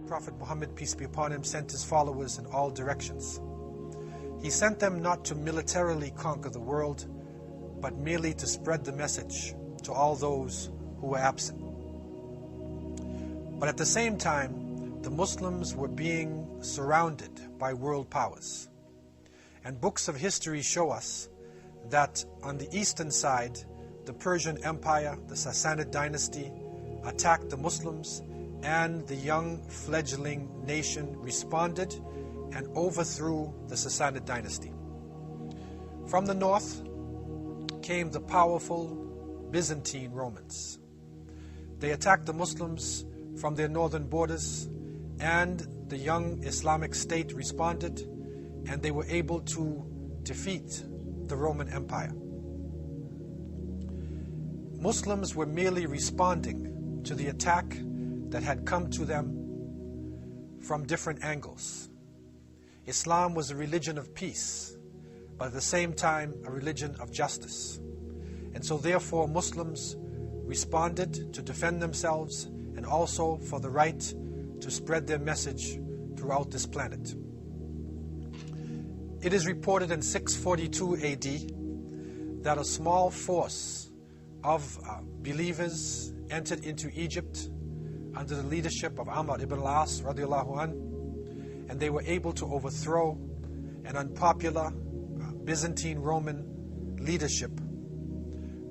Prophet Muhammad, peace be upon him, sent his followers in all directions. He sent them not to militarily conquer the world, but merely to spread the message to all those who were absent. But at the same time, the Muslims were being surrounded by world powers. And books of history show us that on the eastern side, the Persian Empire, the Sassanid dynasty, attacked the Muslims, and the young fledgling nation responded and overthrew the Sassanid dynasty. From the north came the powerful Byzantine Romans. They attacked the Muslims from their northern borders, and the young Islamic state responded, and they were able to defeat the Roman Empire. Muslims were merely responding to the attack that had come to them from different angles. Islam was a religion of peace, but at the same time a religion of justice. And so therefore Muslims responded to defend themselves and also for the right to spread their message throughout this planet. It is reported in 642 AD that a small force of believers entered into Egypt under the leadership of Amr ibn al-As radiallahu an, and they were able to overthrow an unpopular Byzantine Roman leadership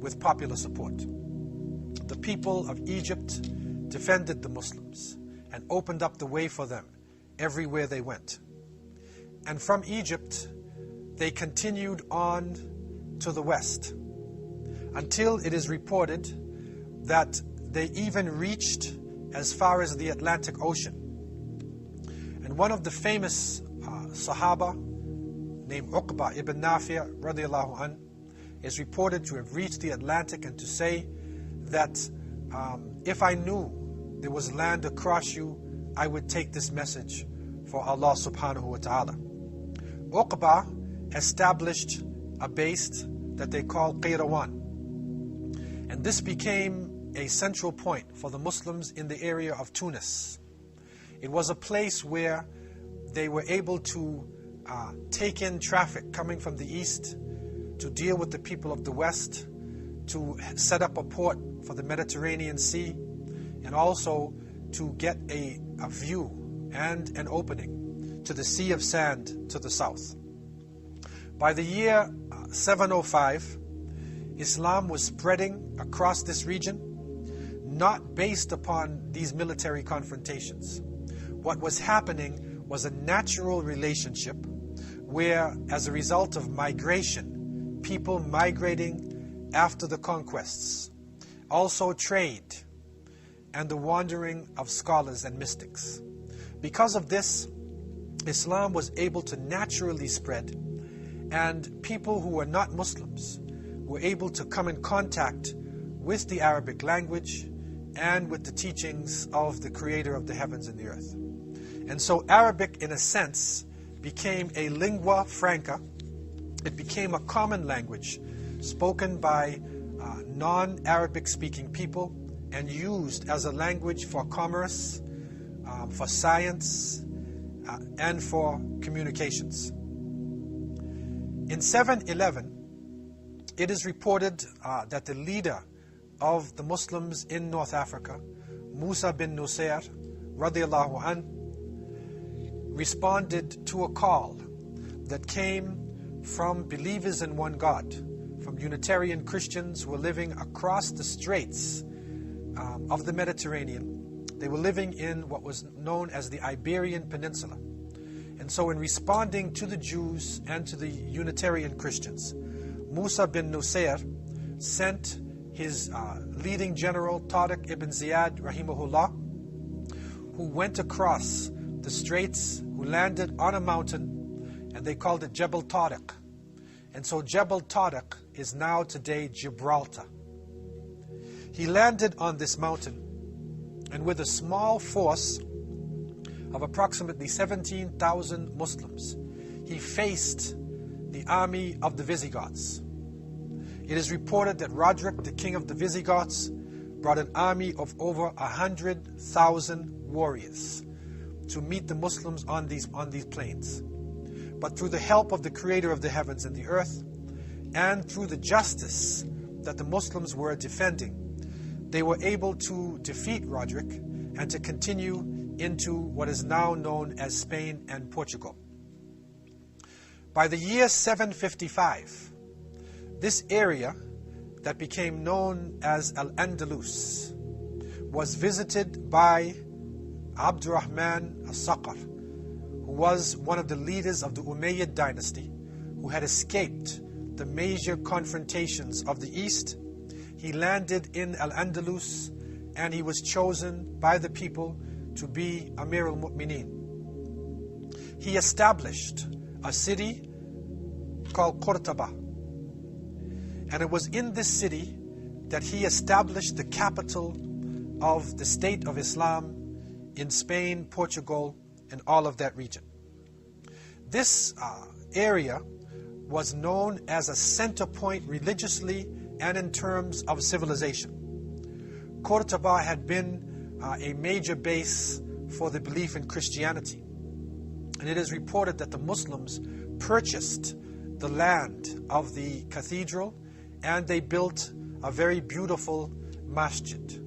with popular support. The people of Egypt defended the Muslims and opened up the way for them everywhere they went. And from Egypt, they continued on to the west until it is reported that they even reached as far as the Atlantic Ocean. And one of the famous Sahaba named Uqba ibn Nafi' radiallahu an is reported to have reached the Atlantic and to say that if I knew there was land across you, I would take this message for Allah subhanahu wa ta'ala. Uqba established a base that they call Qayrawan. And this became a central point for the Muslims in the area of Tunis. It was a place where they were able to take in traffic coming from the east, to deal with the people of the west, to set up a port for the Mediterranean Sea, and also to get a view and an opening to the Sea of Sand to the south. By the year 705, Islam was spreading across this region, not based upon these military confrontations. What was happening was a natural relationship where, as a result of migration, people migrating after the conquests, also trade, and the wandering of scholars and mystics. Because of this, Islam was able to naturally spread, and people who were not Muslims were able to come in contact with the Arabic language and with the teachings of the Creator of the heavens and the earth. And so Arabic, in a sense, became a lingua franca. It became a common language spoken by non-Arabic speaking people and used as a language for commerce, for science, and for communications. In 711, it is reported that the leader of the Muslims in North Africa, Musa bin Nusayr radiallahu an, responded to a call that came from believers in one God, from Unitarian Christians who were living across the straits of the Mediterranean. They were living in what was known as the Iberian Peninsula. And so in responding to the Jews and to the Unitarian Christians, Musa bin Nusayr sent his leading general, Tariq ibn Ziyad rahimahullah, who went across the straits, who landed on a mountain, and they called it Jebel Tariq. And so Jebel Tariq is now today Gibraltar. He landed on this mountain, and with a small force of approximately 17,000 Muslims, he faced the army of the Visigoths. It is reported that Roderick, the king of the Visigoths, brought an army of over 100,000 warriors, to meet the Muslims on these plains. But through the help of the Creator of the heavens and the earth, and through the justice that the Muslims were defending, they were able to defeat Roderick and to continue into what is now known as Spain and Portugal. By the year 755, this area that became known as Andalus was visited by Abdurrahman al-Saqr, who was one of the leaders of the Umayyad dynasty, who had escaped the major confrontations of the East. He landed in Al-Andalus and he was chosen by the people to be Amir al-Mu'mineen. He established a city called Qurtaba, and it was in this city that he established the capital of the State of Islam in Spain, Portugal, and all of that region. This area was known as a center point religiously and in terms of civilization. Qurtaba had been a major base for the belief in Christianity. And it is reported that the Muslims purchased the land of the cathedral and they built a very beautiful masjid.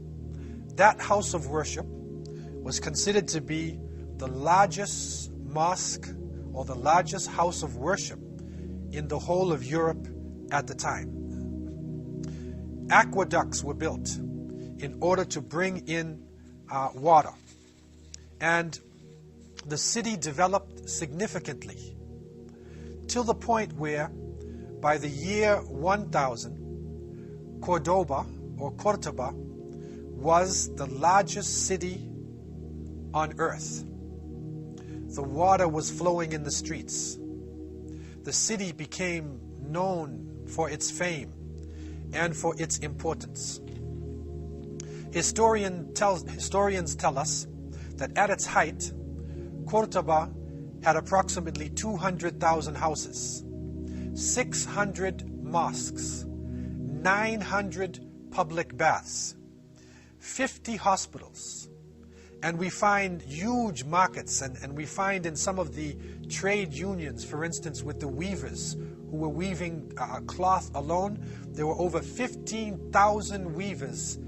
That house of worship was considered to be the largest mosque or the largest house of worship in the whole of Europe at the time. Aqueducts were built in order to bring in water. And the city developed significantly till the point where by the year 1000, Cordoba or Cordoba was the largest city on earth. The water was flowing in the streets. The city became known for its fame and for its importance. Historians tell us that at its height, Cordoba had approximately 200,000 houses, 600 mosques, 900 public baths, 50 hospitals, and we find huge markets, and we find in some of the trade unions, for instance, with the weavers who were weaving cloth alone, there were over 15,000 weavers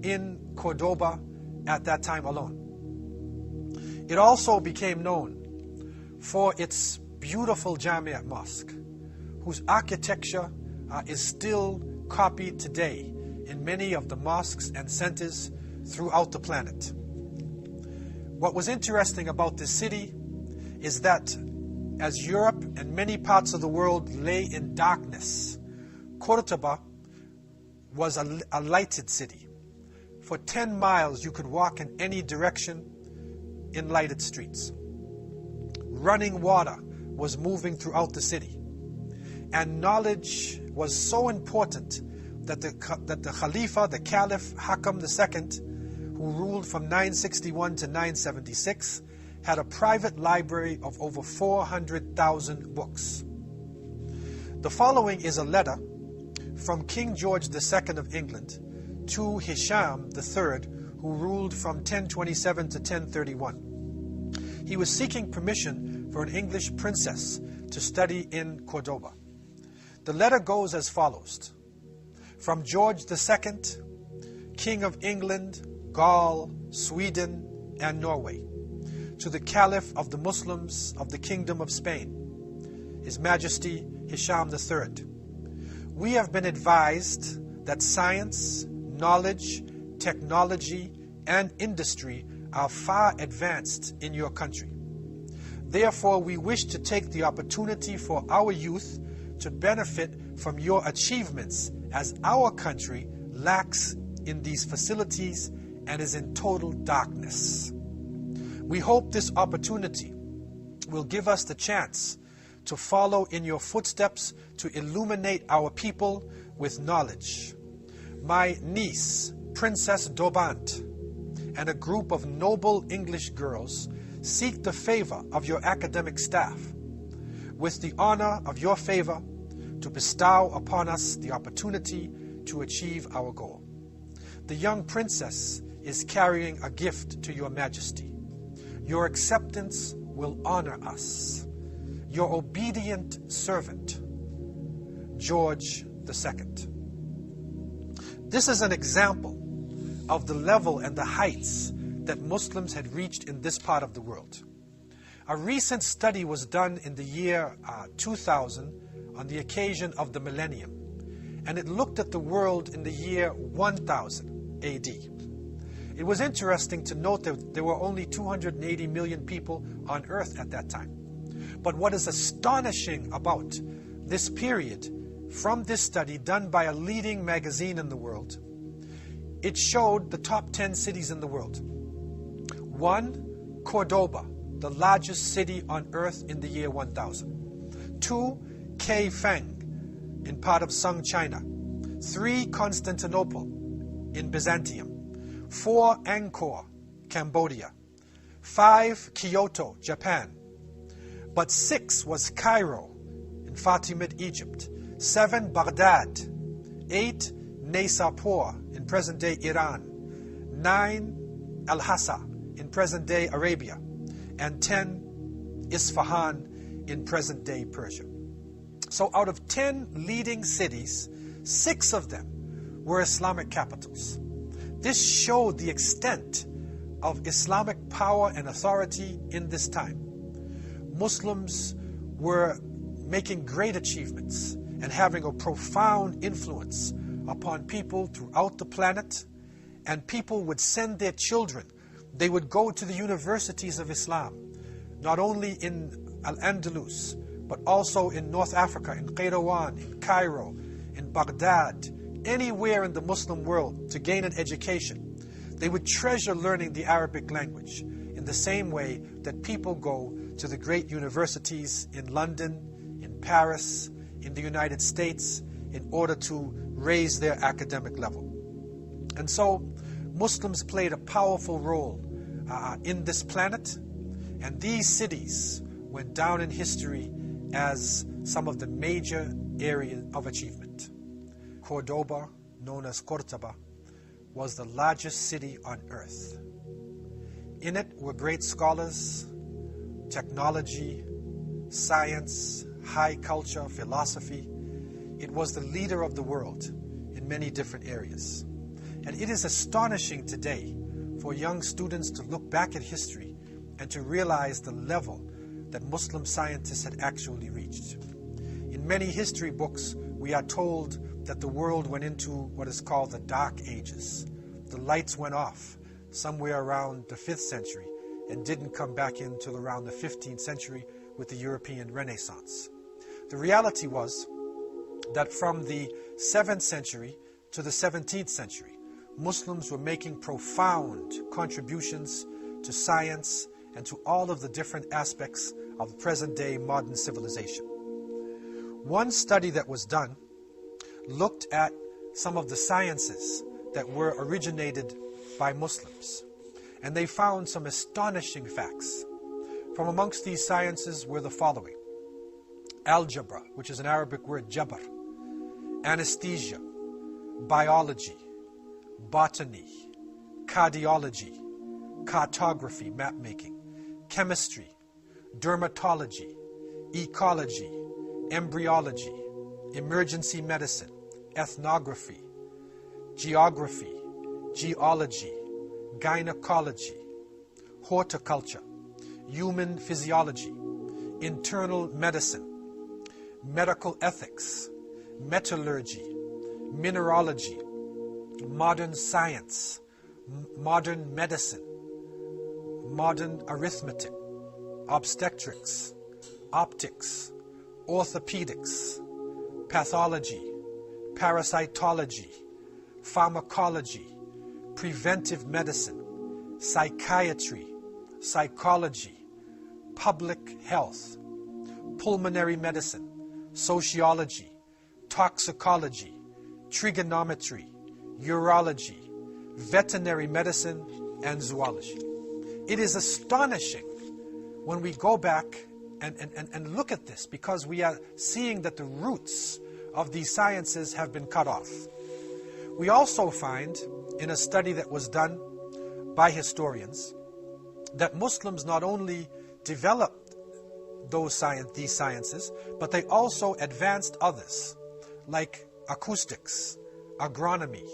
in Cordoba at that time alone. It also became known for its beautiful Jamiat Mosque, whose architecture is still copied today in many of the mosques and centers throughout the planet. What was interesting about this city is that as Europe and many parts of the world lay in darkness, Cordoba was a lighted city. For 10 miles you could walk in any direction in lighted streets. Running water was moving throughout the city. And knowledge was so important that the Khalifa, the Caliph Hakam II, who ruled from 961 to 976, had a private library of over 400,000 books. The following is a letter from King George II of England to Hisham III, who ruled from 1027 to 1031. He was seeking permission for an English princess to study in Cordoba. The letter goes as follows. From George II, King of England, Gaul, Sweden, and Norway, to the Caliph of the Muslims of the Kingdom of Spain, His Majesty Hisham III. We have been advised that science, knowledge, technology, and industry are far advanced in your country. Therefore, we wish to take the opportunity for our youth to benefit from your achievements, as our country lacks in these facilities and is in total darkness. We hope this opportunity will give us the chance to follow in your footsteps to illuminate our people with knowledge. My niece, Princess Dobant, and a group of noble English girls seek the favor of your academic staff, with the honor of your favor to bestow upon us the opportunity to achieve our goal. The young princess is carrying a gift to your majesty. Your acceptance will honor us. Your obedient servant, George II. This is an example of the level and the heights that Muslims had reached in this part of the world. A recent study was done in the year 2000 on the occasion of the millennium, and it looked at the world in the year 1000 AD. It was interesting to note that there were only 280 million people on earth at that time. But what is astonishing about this period, from this study done by a leading magazine in the world, it showed the top 10 cities in the world. 1, Cordoba, the largest city on earth in the year 1000. 2, Kaifeng, in part of Sung, China. 3, Constantinople, in Byzantium. 4, Angkor, Cambodia. 5, Kyoto, Japan. But 6 was Cairo, in Fatimid, Egypt. 7, Baghdad. 8, Naysapur, in present-day Iran. 9, Al-Hassa, in present-day Arabia. And 10, Isfahan, in present-day Persia. So out of 10 leading cities, 6 of them were Islamic capitals. This showed the extent of Islamic power and authority in this time. Muslims were making great achievements and having a profound influence upon people throughout the planet, and people would send their children. They would go to the universities of Islam, not only in Andalus, but also in North Africa, in Qayrawan, in Cairo, in Baghdad, anywhere in the Muslim world to gain an education. They would treasure learning the Arabic language in the same way that people go to the great universities in London, in Paris, in the United States, in order to raise their academic level. And so Muslims played a powerful role in this planet, and these cities went down in history as some of the major areas of achievement. Cordoba, known as Cordoba, was the largest city on earth. In it were great scholars, technology, science, high culture, philosophy. It was the leader of the world in many different areas. And it is astonishing today for young students to look back at history and to realize the level that Muslim scientists had actually reached. In many history books, we are told that the world went into what is called the Dark Ages. The lights went off somewhere around the 5th century and didn't come back in till around the 15th century with the European Renaissance. The reality was that from the 7th century to the 17th century, Muslims were making profound contributions to science and to all of the different aspects of present-day modern civilization. One study that was done looked at some of the sciences that were originated by Muslims, and they found some astonishing facts. From amongst these sciences were the following: algebra, which is an Arabic word, jabr; anesthesia; biology; botany; cardiology; cartography, map making; chemistry; dermatology; ecology; embryology; emergency medicine; ethnography; geography; geology; gynecology; horticulture; human physiology; internal medicine; medical ethics; metallurgy; mineralogy; modern science; modern medicine; modern arithmetic; obstetrics; optics; orthopedics; pathology; parasitology; pharmacology; preventive medicine; psychiatry; psychology; public health; pulmonary medicine; sociology; toxicology; trigonometry; urology; veterinary medicine, and zoology. It is astonishing when we go back and look at this, because we are seeing that the roots of these sciences have been cut off. We also find in a study that was done by historians that Muslims not only developed these sciences, but they also advanced others, like acoustics, agronomy,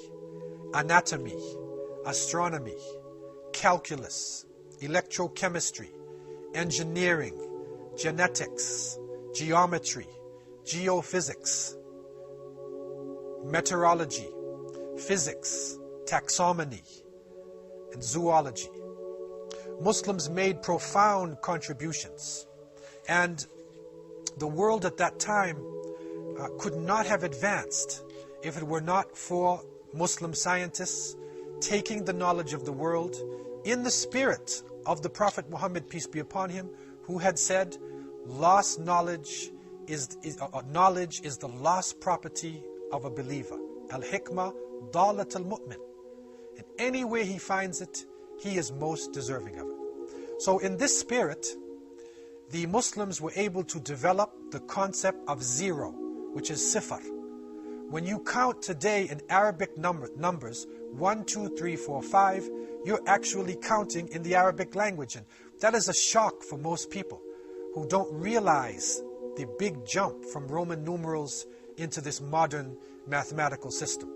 anatomy, astronomy, calculus, electrochemistry, engineering, genetics, geometry, geophysics, meteorology, physics, taxonomy, and zoology. Muslims made profound contributions, and the world at that time could not have advanced if it were not for Muslim scientists taking the knowledge of the world in the spirit of the Prophet Muhammad, peace be upon him, who had said, lost knowledge is the lost property of a believer. Al-hikmah dalat al-mu'min. In any way he finds it, he is most deserving of it. So in this spirit, the Muslims were able to develop the concept of zero, which is sifar. When you count today in Arabic numbers, 1, 2, 3, 4, 5, you're actually counting in the Arabic language. And that is a shock for most people who don't realize the big jump from Roman numerals into this modern mathematical system.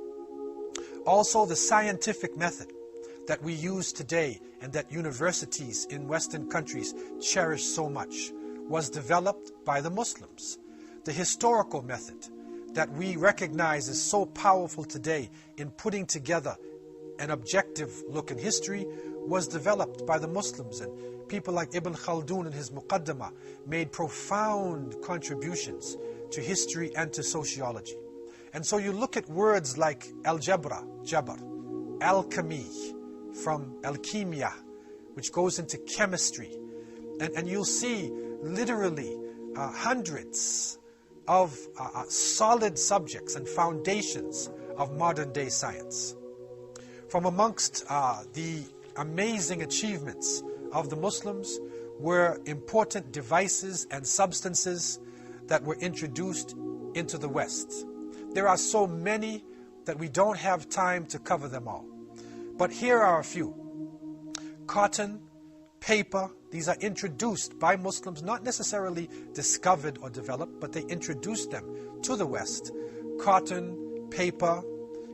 Also, the scientific method that we use today and that universities in Western countries cherish so much was developed by the Muslims. The historical method that we recognize is so powerful today in putting together an objective look in history was developed by the Muslims, and people like Ibn Khaldun in his Muqaddamah made profound contributions to history and to sociology. And so you look at words like algebra, jabr, alchemy, from alchemia, which goes into chemistry, and you'll see literally hundreds of solid subjects and foundations of modern day science. From amongst the amazing achievements of the Muslims were important devices and substances that were introduced into the West. There are so many that we don't have time to cover them all. But here are a few. Cotton, paper, these are introduced by Muslims, not necessarily discovered or developed, but they introduced them to the West. Cotton, paper,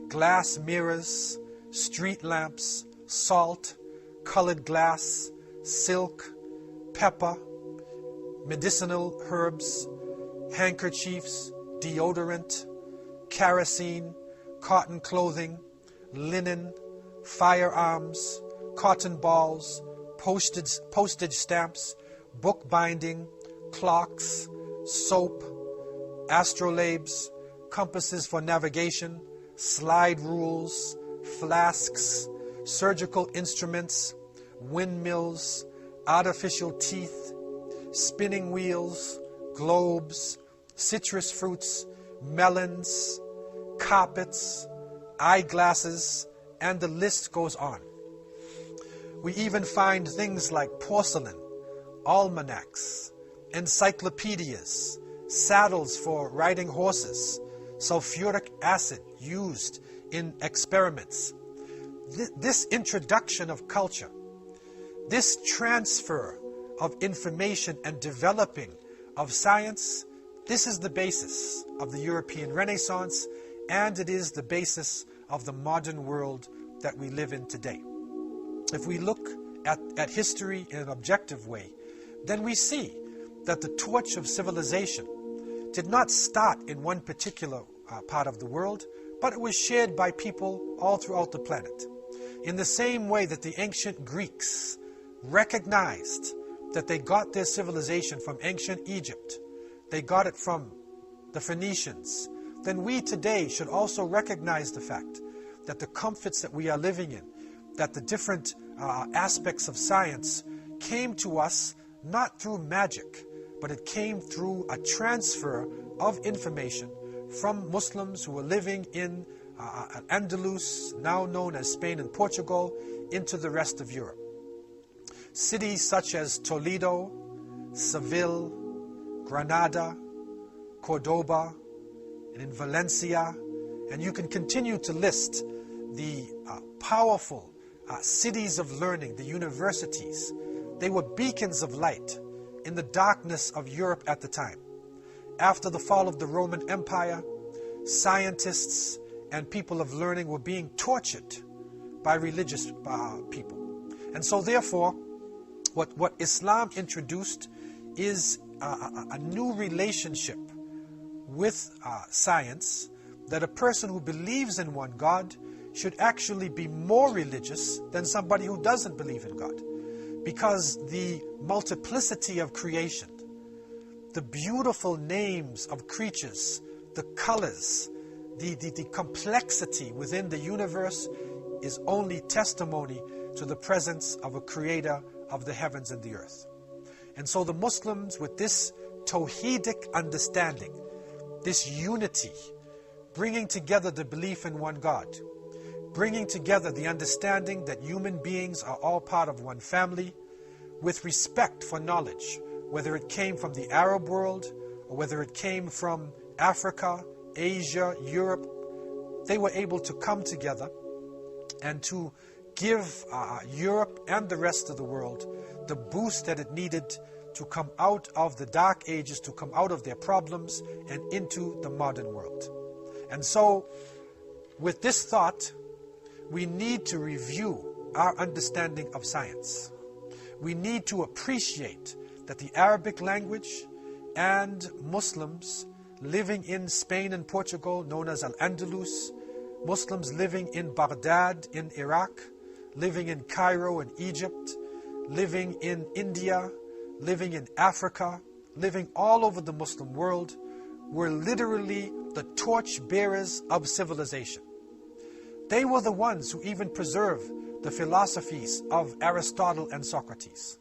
glass mirrors, street lamps, salt, colored glass, silk, pepper, medicinal herbs, handkerchiefs, deodorant, kerosene, cotton clothing, linen, firearms, cotton balls, postage stamps, book binding, clocks, soap, astrolabes, compasses for navigation, slide rules, flasks, surgical instruments, windmills, artificial teeth, spinning wheels, globes, citrus fruits, melons, carpets, eyeglasses, and the list goes on. We even find things like porcelain, almanacs, encyclopedias, saddles for riding horses, sulfuric acid used in experiments. This introduction of culture, this transfer of information and developing of science, this is the basis of the European Renaissance, and it is the basis of the modern world that we live in today. If we look at history in an objective way, then we see that the torch of civilization did not start in one particular part of the world, but it was shared by people all throughout the planet. In the same way that the ancient Greeks recognized that they got their civilization from ancient Egypt, they got it from the Phoenicians, then we today should also recognize the fact that the comforts that we are living in, that the different aspects of science came to us not through magic, but it came through a transfer of information from Muslims who were living in Andalus, now known as Spain and Portugal, into the rest of Europe. Cities such as Toledo, Seville, Granada, Cordoba, and in Valencia, and you can continue to list the powerful cities of learning, the universities They were beacons of light in the darkness of Europe at the time. After the fall of the Roman Empire, scientists and people of learning were being tortured by religious people. And so therefore, what Islam introduced is a new relationship with science, that a person who believes in one God should actually be more religious than somebody who doesn't believe in God. Because the multiplicity of creation, the beautiful names of creatures, the colors, the complexity within the universe is only testimony to the presence of a creator of the heavens and the earth. And so the Muslims, with this Tawheedic understanding, this unity, bringing together the belief in one God, bringing together the understanding that human beings are all part of one family, with respect for knowledge, whether it came from the Arab world or whether it came from Africa, Asia, Europe, they were able to come together and to give Europe and the rest of the world the boost that it needed to come out of the dark ages, to come out of their problems and into the modern world. And so, with this thought, we need to review our understanding of science. We need to appreciate that the Arabic language and Muslims living in Spain and Portugal, known as Andalus, Muslims living in Baghdad in Iraq, living in Cairo in Egypt, living in India, living in Africa, living all over the Muslim world, were literally the torch bearers of civilization. They were the ones who even preserved the philosophies of Aristotle and Socrates.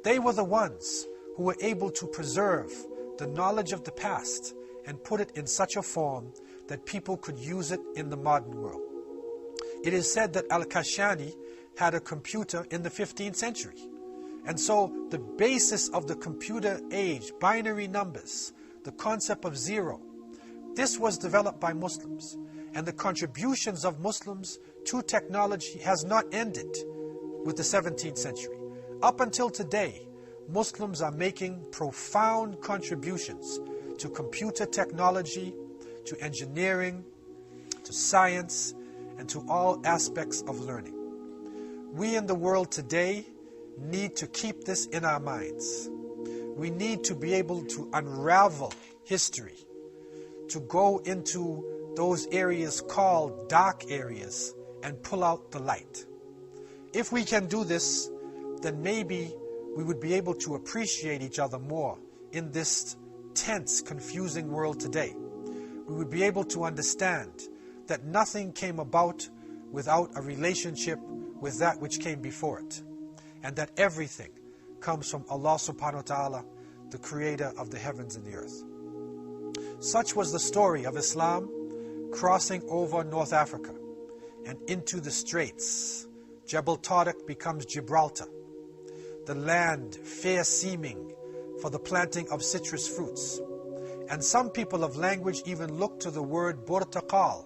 They were the ones who were able to preserve the knowledge of the past and put it in such a form that people could use it in the modern world. It is said that Al-Kashani had a computer in the 15th century. And so the basis of the computer age, binary numbers, the concept of zero, this was developed by Muslims. And the contributions of Muslims to technology has not ended with the 17th century. Up until today, Muslims are making profound contributions to computer technology, to engineering, to science, and to all aspects of learning. We in the world today need to keep this in our minds. We need to be able to unravel history, to go into those areas called dark areas and pull out the light. If we can do this, then maybe we would be able to appreciate each other more in this tense, confusing world today. We would be able to understand that nothing came about without a relationship with that which came before it, and that everything comes from Allah subhanahu wa ta'ala, the creator of the heavens and the earth. Such was the story of Islam crossing over North Africa and into the straits. Jebel Tariq becomes Gibraltar, the land fair seeming for the planting of citrus fruits. And some people of language even look to the word Burtaqal.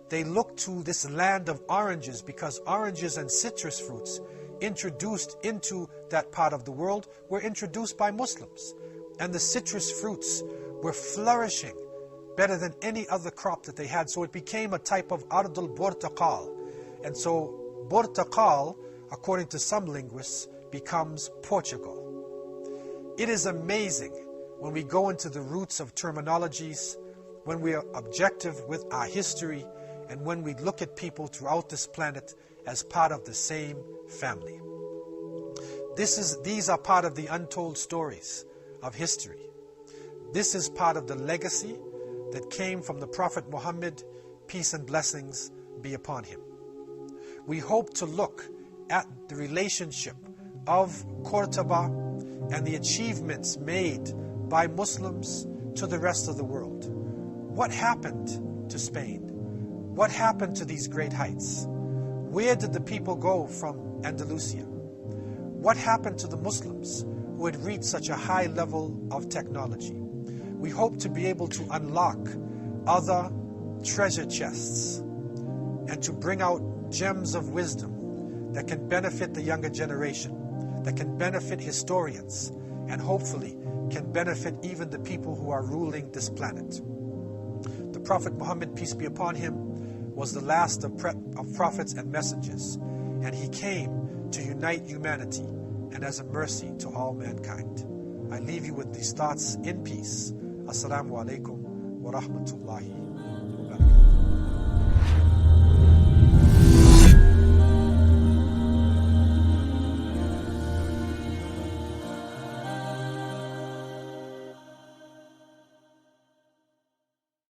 They look to this land of oranges, because oranges and citrus fruits introduced into that part of the world were introduced by Muslims. And the citrus fruits were flourishing better than any other crop that they had. So it became a type of Ardul Burtaqal. And so Burtaqal, according to some linguists, becomes Portugal. It is amazing when we go into the roots of terminologies, when we are objective with our history, and when we look at people throughout this planet as part of the same family. These are part of the untold stories of history. This is part of the legacy that came from the Prophet Muhammad, peace and blessings be upon him. We hope to look at the relationship of Cordoba and the achievements made by Muslims to the rest of the world. What happened to Spain? What happened to these great heights? Where did the people go from Andalusia? What happened to the Muslims who had reached such a high level of technology? We hope to be able to unlock other treasure chests and to bring out gems of wisdom that can benefit the younger generation, that can benefit historians and hopefully can benefit even the people who are ruling this planet. The Prophet Muhammad, peace be upon him, was the last of prophets and messengers, and he came to unite humanity and as a mercy to all mankind. I leave you with these thoughts in peace. Assalamu alaikum wa rahmatullahi wa barakatuh.